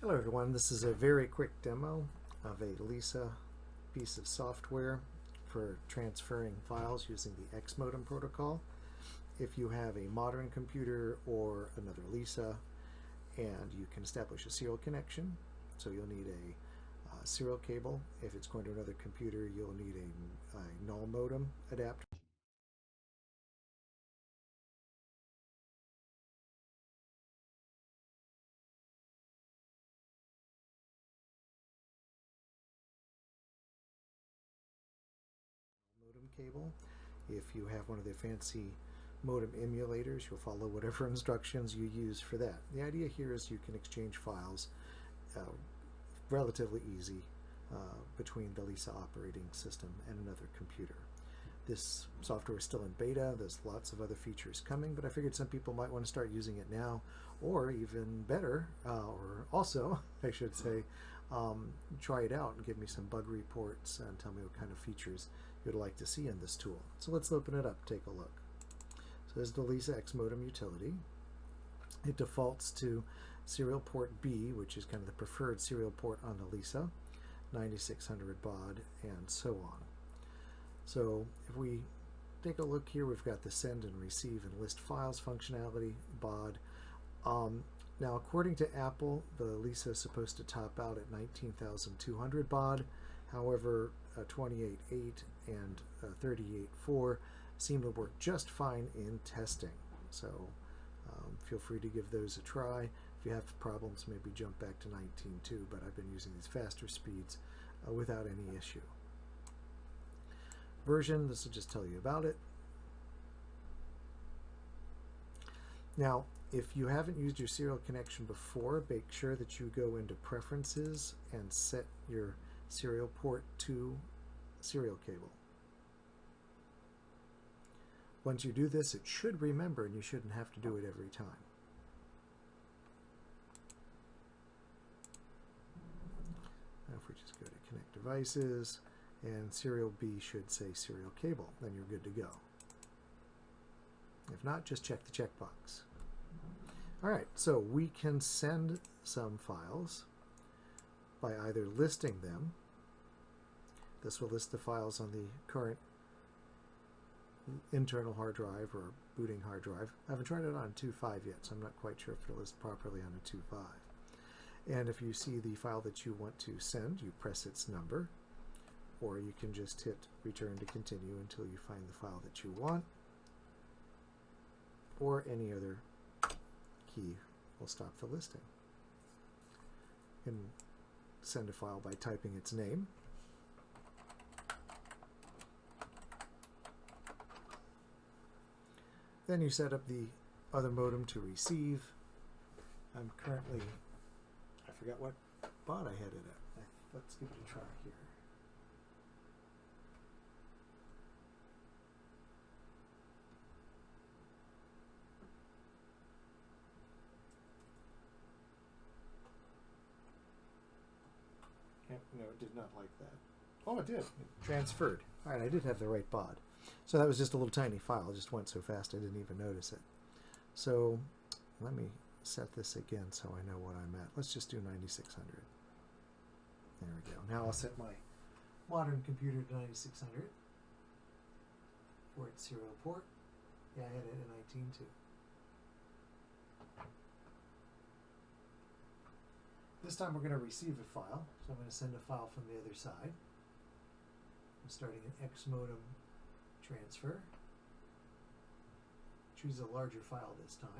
Hello everyone, this is a very quick demo of a Lisa piece of software for transferring files using the XModem protocol. If you have a modern computer or another Lisa, and you can establish a serial connection, so you'll need a serial cable. If it's going to another computer, you'll need a null modem adapter. Modem cable. If you have one of the fancy modem emulators, you'll follow whatever instructions you use for that. The idea here is you can exchange files relatively easy between the Lisa operating system and another computer. This software is still in beta. There's lots of other features coming, but I figured some people might want to start using it now, or even better, or also, I should say, try it out and give me some bug reports and tell me what kind of features you'd like to see in this tool. So let's open it up, take a look. So there's the Lisa XModem utility. It defaults to serial port B, which is kind of the preferred serial port on the Lisa, 9600 baud, and so on. So if we take a look here, we've got the send and receive and list files functionality, baud. Now, according to Apple, the Lisa is supposed to top out at 19,200 baud. However, 28.8 and 38.4 seem to work just fine in testing. So feel free to give those a try. If you have problems, maybe jump back to 19.2, but I've been using these faster speeds without any issue. Version, this will just tell you about it. Now, if you haven't used your serial connection before, make sure that you go into Preferences and set your serial port to serial cable. Once you do this, it should remember, and you shouldn't have to do it every time. Now if we just go to Connect Devices, and serial B should say serial cable, then you're good to go. If not, just check the checkbox. Alright, so we can send some files by either listing them. This will list the files on the current internal hard drive or booting hard drive. I haven't tried it on 2.5 yet, so I'm not quite sure if it'll list properly on a 2.5. And if you see the file that you want to send, you press its number, or you can just hit return to continue until you find the file that you want, or any other key will stop the listing. You can send a file by typing its name. Then you set up the other modem to receive. I'm currently, I forgot what baud I had it at. Let's give it a try here. No, it did not like that. Oh, it did. It transferred. All right, I did have the right baud. So that was just a little tiny file. It just went so fast I didn't even notice it. So let me set this again so I know what I'm at. Let's just do 9600. There we go. Now I'll set my modern computer to 9600 for its serial port. Yeah, I had it at 19.2. This time we're going to receive a file, so I'm going to send a file from the other side. I'm starting an XModem transfer. Choose a larger file this time.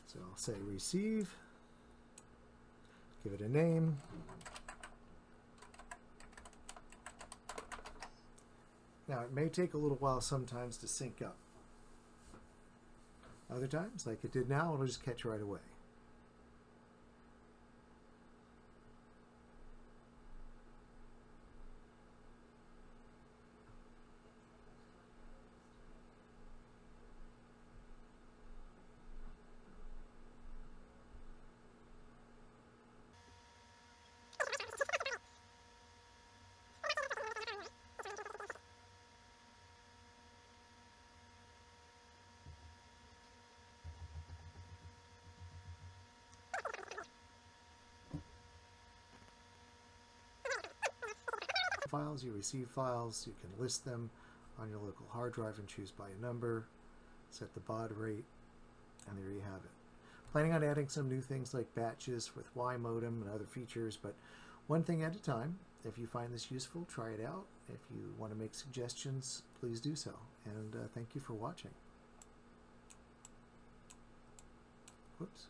So I'll say receive, give it a name. Now, it may take a little while sometimes to sync up. Other times, like it did now, it'll just catch right away. files, you receive files, you can list them on your local hard drive and choose by a number, set the baud rate, and there you have it. Planning on adding some new things like batches with YMODEM and other features, but one thing at a time. If you find this useful, try it out. If you want to make suggestions, please do so. And thank you for watching. Whoops.